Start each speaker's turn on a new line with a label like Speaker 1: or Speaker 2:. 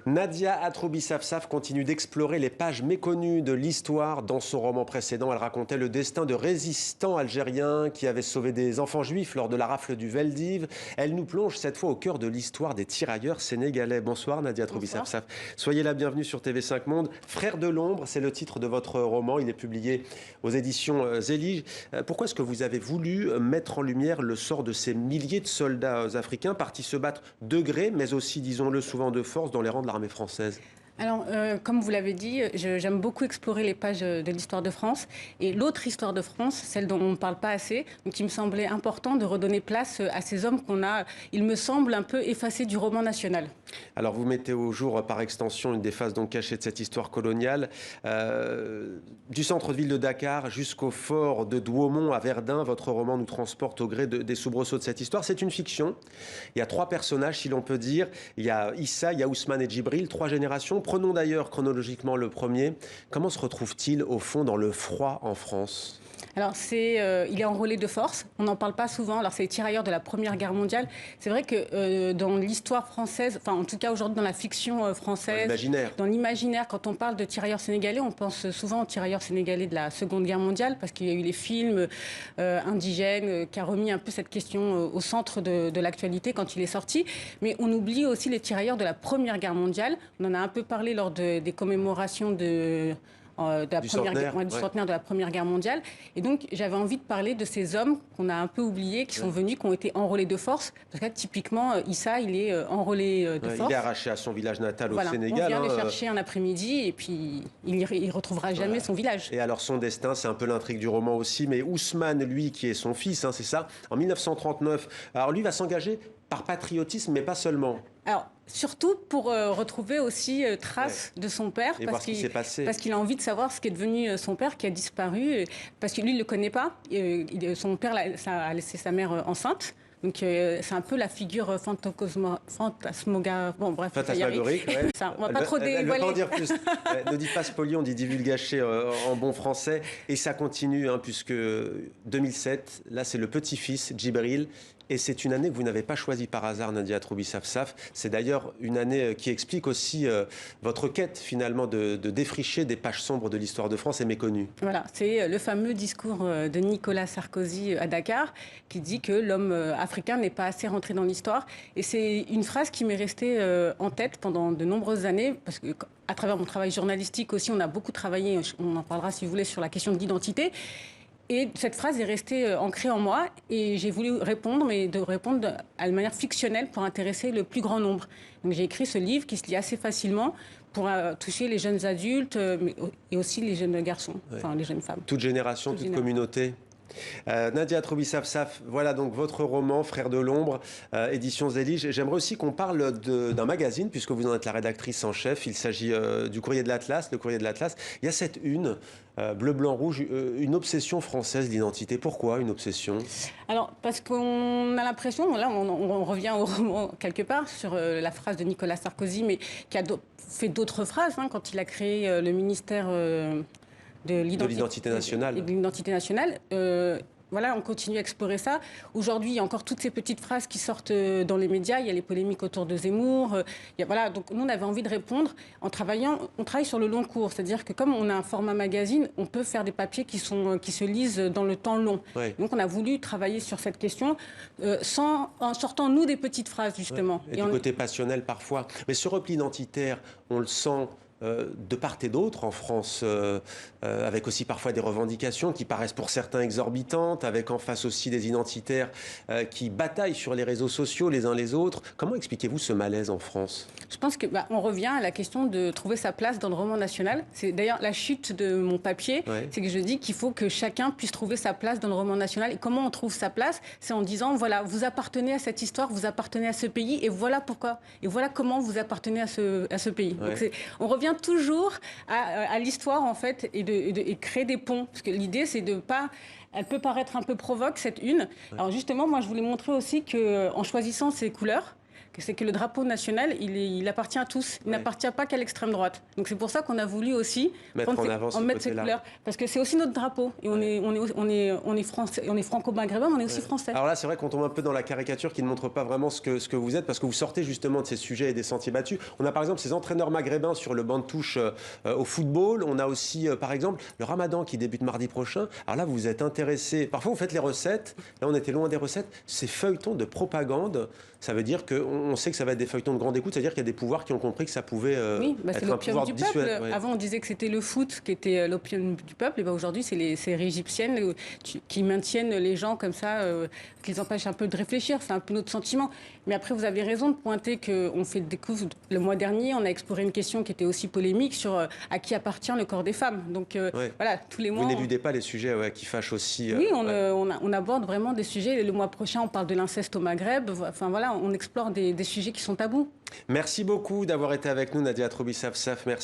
Speaker 1: Nadia Atroubis-Safsaf continue d'explorer les pages méconnues de l'histoire. Dans son roman précédent, elle racontait le destin de résistants algériens qui avaient sauvé des enfants juifs lors de la rafle du Veldiv. Elle nous plonge cette fois au cœur de l'histoire des tirailleurs sénégalais. Bonsoir Nadia Atroubis-Safsaf. Soyez la bienvenue sur TV5 Monde. Frères de l'ombre, c'est le titre de votre roman. Il est publié aux éditions Zélige. Pourquoi est-ce que vous avez voulu mettre en lumière le sort de ces milliers de soldats africains partis se battre de gré, mais aussi, disons-le, souvent de force dans les rangs de l'armée française?
Speaker 2: Alors, comme vous l'avez dit, j'aime beaucoup explorer les pages de l'histoire de France. Et l'autre histoire de France, celle dont on ne parle pas assez, donc il me semblait important de redonner place à ces hommes qu'on a, il me semble, un peu effacés du roman national.
Speaker 1: Alors, vous mettez au jour, par extension, une des faces donc cachées de cette histoire coloniale. Du centre-ville de Dakar jusqu'au fort de Douaumont à Verdun, votre roman nous transporte au gré des soubresauts de cette histoire. C'est une fiction. Il y a trois personnages, si l'on peut dire. Il y a Issa, il y a Ousmane et Djibril, trois générations. Prenons d'ailleurs chronologiquement le premier. Comment se retrouve-t-il au fond dans le froid en France ?
Speaker 2: Alors, il est enrôlé de force. On n'en parle pas souvent. Alors, c'est les tirailleurs de la Première Guerre mondiale. C'est vrai que dans l'histoire française, enfin, en tout cas aujourd'hui dans la fiction française, dans l'imaginaire, quand on parle de tirailleurs sénégalais, on pense souvent aux tirailleurs sénégalais de la Seconde Guerre mondiale, parce qu'il y a eu les films indigènes qui a remis un peu cette question au centre de l'actualité quand il est sorti. Mais on oublie aussi les tirailleurs de la Première Guerre mondiale. On en a un peu parlé lors des commémorations du centenaire de la Première Guerre mondiale. Et donc, j'avais envie de parler de ces hommes qu'on a un peu oubliés, qui sont venus, qui ont été enrôlés de force. Parce que typiquement, Issa, il est enrôlé de force.
Speaker 1: Il est arraché à son village natal au Sénégal.
Speaker 2: On vient le chercher un après-midi et puis il ne retrouvera jamais son village.
Speaker 1: Et alors, son destin, c'est un peu l'intrigue du roman aussi. Mais Ousmane, lui, qui est son fils, c'est ça, en 1939, alors lui va s'engager par patriotisme, mais pas seulement.
Speaker 2: Alors, surtout pour retrouver aussi trace de son père,
Speaker 1: et parce
Speaker 2: qu'il a envie de savoir ce qu'est devenu son père qui a disparu, parce que lui, il ne le connaît pas. Son père a laissé sa mère enceinte. Donc c'est un peu la figure fantasmagorique. Bon bref,
Speaker 1: fantasmagorique. Ouais.
Speaker 2: On va pas trop dévoiler.
Speaker 1: Elle ne veut pas en dire plus. Ne dites pas spolier, on dit divulgacher en bon français. Et ça continue, puisque 2007, là c'est le petit-fils, Djibril. Et c'est une année que vous n'avez pas choisie par hasard, Nadia Atroubis-Safsaf. C'est d'ailleurs une année qui explique aussi votre quête, finalement, de défricher des pages sombres de l'histoire de France et méconnues.
Speaker 2: Voilà, c'est le fameux discours de Nicolas Sarkozy à Dakar, qui dit que l'homme africain n'est pas assez rentré dans l'histoire. Et c'est une phrase qui m'est restée en tête pendant de nombreuses années, parce que à travers mon travail journalistique aussi, on a beaucoup travaillé, on en parlera si vous voulez, sur la question de l'identité. Et cette phrase est restée ancrée en moi et j'ai voulu répondre, mais de répondre à une manière fictionnelle pour intéresser le plus grand nombre. Donc j'ai écrit ce livre qui se lit assez facilement pour toucher les jeunes adultes et aussi les jeunes garçons, enfin les jeunes femmes.
Speaker 1: Toute génération, toute communauté. Nadia Atroubis-Safsaf, voilà donc votre roman Frères de l'ombre, édition Zélige. J'aimerais aussi qu'on parle d'un magazine, puisque vous en êtes la rédactrice en chef. Il s'agit du Courrier de l'Atlas, le Courrier de l'Atlas. Il y a cette une, bleu, blanc, rouge, une obsession française d'identité. Pourquoi une obsession?
Speaker 2: Alors, parce qu'on a l'impression, là on revient au roman quelque part, sur la phrase de Nicolas Sarkozy, mais qui a fait d'autres phrases, quand il a créé le ministère... de l'identité nationale. Voilà, on continue à explorer ça. Aujourd'hui, il y a encore toutes ces petites phrases qui sortent dans les médias. Il y a les polémiques autour de Zemmour. Voilà, donc nous, on avait envie de répondre en travaillant. On travaille sur le long cours, c'est-à-dire que comme on a un format magazine, on peut faire des papiers qui se lisent dans le temps long. Ouais. Donc on a voulu travailler sur cette question en sortant, nous, des petites phrases, justement.
Speaker 1: Ouais. Et du côté passionnel, parfois. Mais ce repli identitaire, on le sent... de part et d'autre en France, avec aussi parfois des revendications qui paraissent pour certains exorbitantes, avec en face aussi des identitaires qui bataillent sur les réseaux sociaux les uns les autres. Comment expliquez-vous ce malaise en France?
Speaker 2: Je pense qu'on revient à la question de trouver sa place dans le roman national. C'est d'ailleurs la chute de mon papier, c'est que je dis qu'il faut que chacun puisse trouver sa place dans le roman national. Et comment on trouve sa place? C'est en disant, voilà, vous appartenez à cette histoire, vous appartenez à ce pays, et voilà pourquoi. Et voilà comment vous appartenez à ce pays. Ouais. Donc on revient toujours à l'histoire, en fait, et créer des ponts. Parce que l'idée, c'est de pas... Elle peut paraître un peu provoque, cette une. Alors justement, moi, je voulais montrer aussi qu'en choisissant ces couleurs, c'est que le drapeau national, il appartient à tous. Il n'appartient pas qu'à l'extrême droite. Donc c'est pour ça qu'on a voulu aussi
Speaker 1: mettre en avant
Speaker 2: cette couleur. Parce que c'est aussi notre drapeau. Et on est français, on est franco-maghrébin, mais on est aussi français.
Speaker 1: Alors là, c'est vrai qu'on tombe un peu dans la caricature qui ne montre pas vraiment ce que vous êtes, parce que vous sortez justement de ces sujets et des sentiers battus. On a par exemple ces entraîneurs maghrébins sur le banc de touche au football. On a aussi, par exemple, le Ramadan qui débute mardi prochain. Alors là, vous vous êtes intéressé. Parfois, vous faites les recettes. Là, on était loin des recettes. Ces feuilletons de propagande, ça veut dire qu'on sait que ça va être des feuilletons de grande écoute. C'est-à-dire qu'il y a des pouvoirs qui ont compris que ça pouvait être un pouvoir dissuasif.
Speaker 2: Ouais. Avant, on disait que c'était le foot qui était l'opium du peuple. Et ben aujourd'hui, c'est les séries égyptiennes qui maintiennent les gens comme ça, qui les empêchent un peu de réfléchir. C'est un peu notre sentiment. Mais après, vous avez raison de pointer qu'on fait découvrir. Le mois dernier, on a exploré une question qui était aussi polémique sur à qui appartient le corps des femmes. Donc voilà, tous les mois.
Speaker 1: Vous n'éludez pas les sujets qui fâchent aussi.
Speaker 2: Oui, on aborde vraiment des sujets. Le mois prochain, on parle de l'inceste au Maghreb. Enfin voilà, on explore des sujets qui sont tabous.
Speaker 1: Merci beaucoup d'avoir été avec nous, Nadia Trobi-Safsaf. Merci.